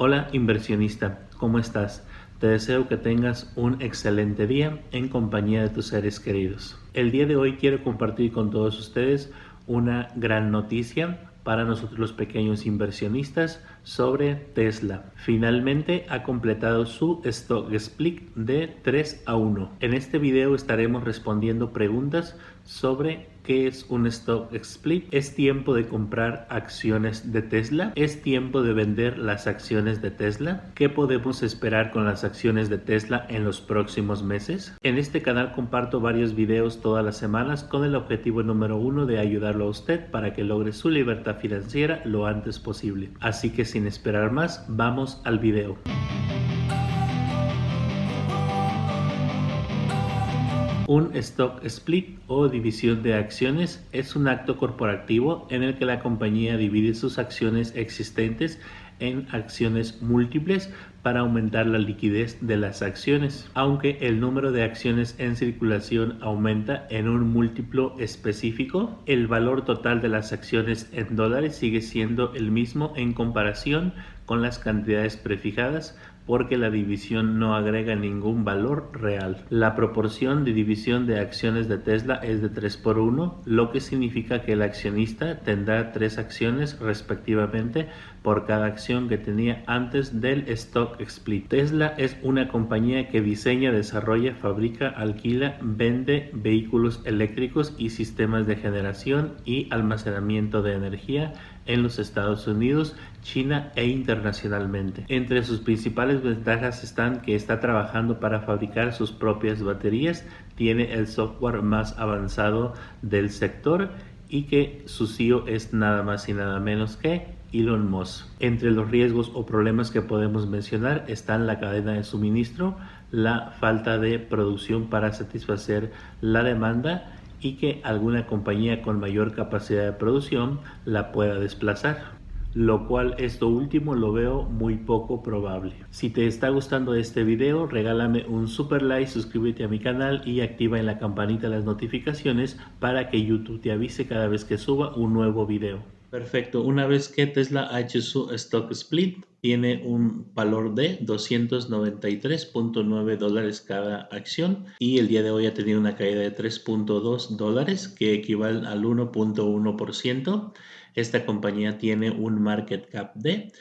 Hola inversionista, ¿cómo estás? Te deseo que tengas un excelente día en compañía de tus seres queridos. El día de hoy quiero compartir con todos ustedes una gran noticia para nosotros los pequeños inversionistas sobre Tesla. Finalmente ha completado su stock split de 3-1. En este video estaremos respondiendo preguntas sobre ¿qué es un stock split? ¿Es tiempo de comprar acciones de Tesla? ¿Es tiempo de vender las acciones de Tesla? ¿Qué podemos esperar con las acciones de Tesla en los próximos meses? En este canal comparto varios videos todas las semanas con el objetivo número 1 de ayudarlo a usted para que logre su libertad financiera lo antes posible. Así que sin esperar más, vamos al video. Un stock split o división de acciones es un acto corporativo en el que la compañía divide sus acciones existentes en acciones múltiples para aumentar la liquidez de las acciones. Aunque el número de acciones en circulación aumenta en un múltiplo específico, el valor total de las acciones en dólares sigue siendo el mismo en comparación con las cantidades prefijadas, porque la división no agrega ningún valor real. La proporción de división de acciones de Tesla es de 3-1, lo que significa que el accionista tendrá 3 acciones respectivamente por cada acción que tenía antes del stock split. Tesla es una compañía que diseña, desarrolla, fabrica, alquila, vende vehículos eléctricos y sistemas de generación y almacenamiento de energía en los Estados Unidos, China e internacionalmente. Entre sus principales ventajas están que está trabajando para fabricar sus propias baterías, tiene el software más avanzado del sector y que su CEO es nada más y nada menos que Elon Musk. Entre los riesgos o problemas que podemos mencionar están la cadena de suministro, la falta de producción para satisfacer la demanda y que alguna compañía con mayor capacidad de producción la pueda desplazar, lo cual esto último lo veo muy poco probable. Si te está gustando este video, regálame un super like, suscríbete a mi canal y activa en la campanita las notificaciones para que YouTube te avise cada vez que suba un nuevo video. Perfecto, una vez que Tesla ha hecho su stock split, tiene un valor de $293.9 cada acción y el día de hoy ha tenido una caída de $3.2 que equivale al 1.1%. Esta compañía tiene un market cap de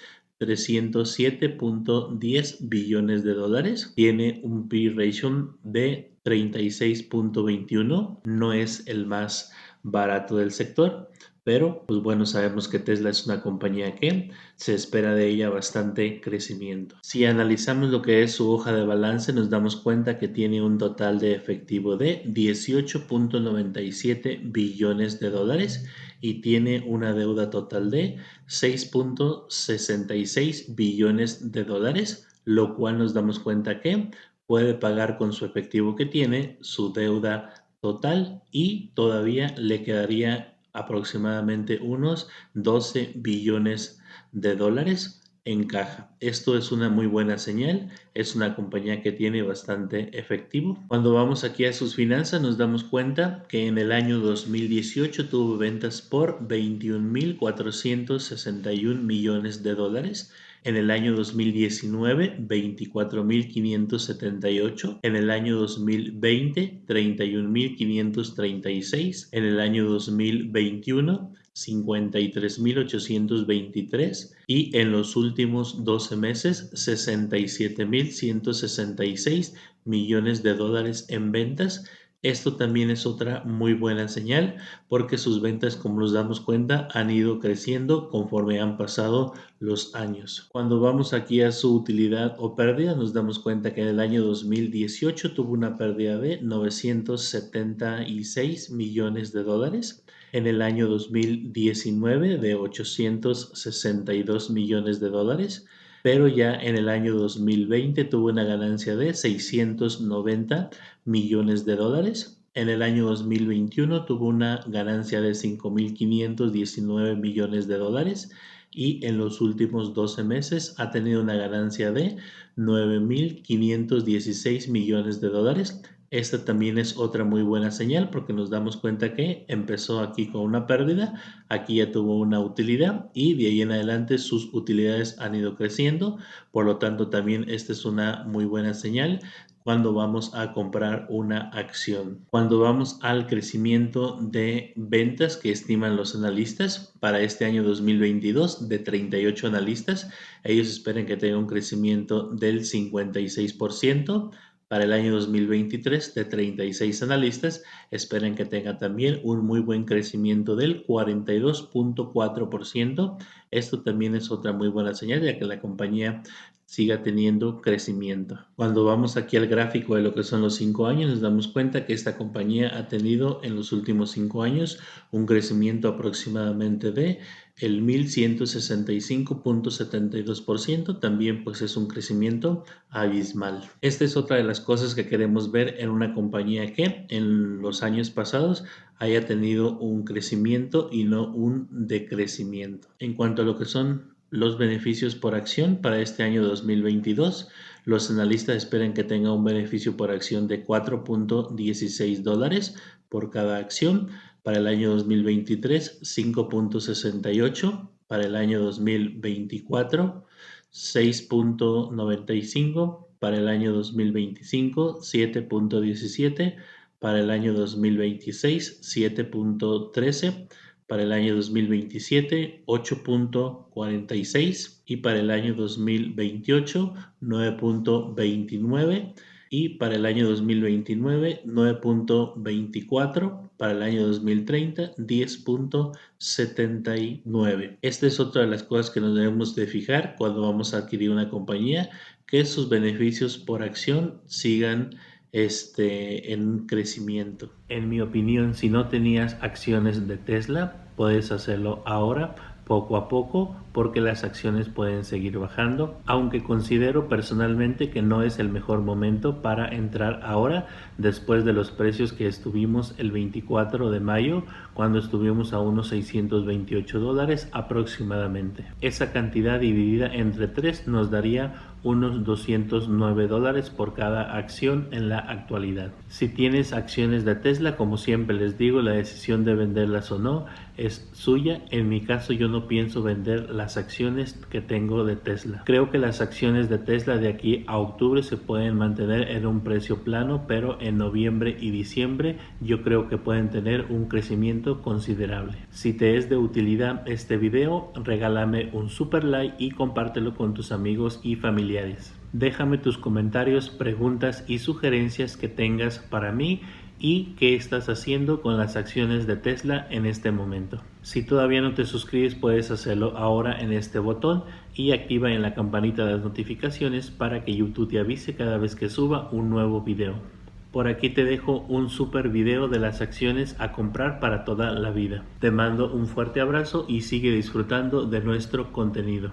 307.10 billones de dólares, tiene un P/E ratio de 36.21, no es el más barato del sector, pero pues bueno, sabemos que Tesla es una compañía que se espera de ella bastante crecimiento. Si analizamos lo que es su hoja de balance, nos damos cuenta que tiene un total de efectivo de 18.97 billones de dólares y tiene una deuda total de 6.66 billones de dólares, lo cual nos damos cuenta que puede pagar con su efectivo que tiene su deuda total y todavía le quedaría aproximadamente unos 12 billones de dólares en caja. Esto es una muy buena señal, es una compañía que tiene bastante efectivo. Cuando vamos aquí a sus finanzas nos damos cuenta que en el año 2018 tuvo ventas por 21.461 millones de dólares. En el año 2019, 24.578. En el año 2020, 31.536. En el año 2021, 53.823 y en los últimos 12 meses 67.166 millones de dólares en ventas. Esto también es otra muy buena señal porque sus ventas, como nos damos cuenta, han ido creciendo conforme han pasado los años. Cuando vamos aquí a su utilidad o pérdida, nos damos cuenta que en el año 2018 tuvo una pérdida de 976 millones de dólares. En el año 2019 de 862 millones de dólares, pero ya en el año 2020 tuvo una ganancia de 690 millones de dólares. En el año 2021 tuvo una ganancia de 5.519 millones de dólares y en los últimos 12 meses ha tenido una ganancia de 9.516 millones de dólares. Esta también es otra muy buena señal porque nos damos cuenta que empezó aquí con una pérdida, aquí ya tuvo una utilidad y de ahí en adelante sus utilidades han ido creciendo. Por lo tanto, también esta es una muy buena señal cuando vamos a comprar una acción. Cuando vamos al crecimiento de ventas que estiman los analistas para este año 2022 de 38 analistas, ellos esperan que tenga un crecimiento del 56%. Para el año 2023, de 36 analistas, esperan que tenga también un muy buen crecimiento del 42.4%. Esto también es otra muy buena señal, ya que la compañía siga teniendo crecimiento. Cuando vamos aquí al gráfico de lo que son los 5 años, nos damos cuenta que esta compañía ha tenido en los últimos 5 años un crecimiento aproximadamente de el 1165.72%, también pues es un crecimiento abismal. Esta es otra de las cosas que queremos ver en una compañía que en los años pasados haya tenido un crecimiento y no un decrecimiento. En cuanto a lo que son los beneficios por acción para este año 2022, los analistas esperan que tenga un beneficio por acción de $4.16 por cada acción. Para el año 2023, 5.68. Para el año 2024, 6.95. Para el año 2025, 7.17. Para el año 2026, 7.13. Para el año 2027, 8.46. Y para el año 2028, 9.29. Y para el año 2029, 9.24. Para el año 2030, 10.79. Esta es otra de las cosas que nos debemos de fijar cuando vamos a adquirir una compañía, que sus beneficios por acción sigan en crecimiento. En mi opinión, si no tenías acciones de Tesla, puedes hacerlo ahora, poco a poco, porque las acciones pueden seguir bajando, aunque considero personalmente que no es el mejor momento para entrar ahora, después de los precios que estuvimos el 24 de mayo, cuando estuvimos a unos $628 aproximadamente. Esa cantidad dividida entre 3 nos daría unos $209 por cada acción en la actualidad. Si tienes acciones de Tesla, como siempre les digo, la decisión de venderlas o no es suya. En mi caso, yo no pienso vender las acciones que tengo de Tesla. Creo que las acciones de Tesla de aquí a octubre se pueden mantener en un precio plano, pero en noviembre y diciembre yo creo que pueden tener un crecimiento considerable. Si te es de utilidad este video, regálame un super like y compártelo con tus amigos y familiares. Déjame tus comentarios, preguntas y sugerencias que tengas para mí y qué estás haciendo con las acciones de Tesla en este momento. Si todavía no te suscribes, puedes hacerlo ahora en este botón y activa en la campanita de las notificaciones para que YouTube te avise cada vez que suba un nuevo video. Por aquí te dejo un super video de las acciones a comprar para toda la vida. Te mando un fuerte abrazo y sigue disfrutando de nuestro contenido.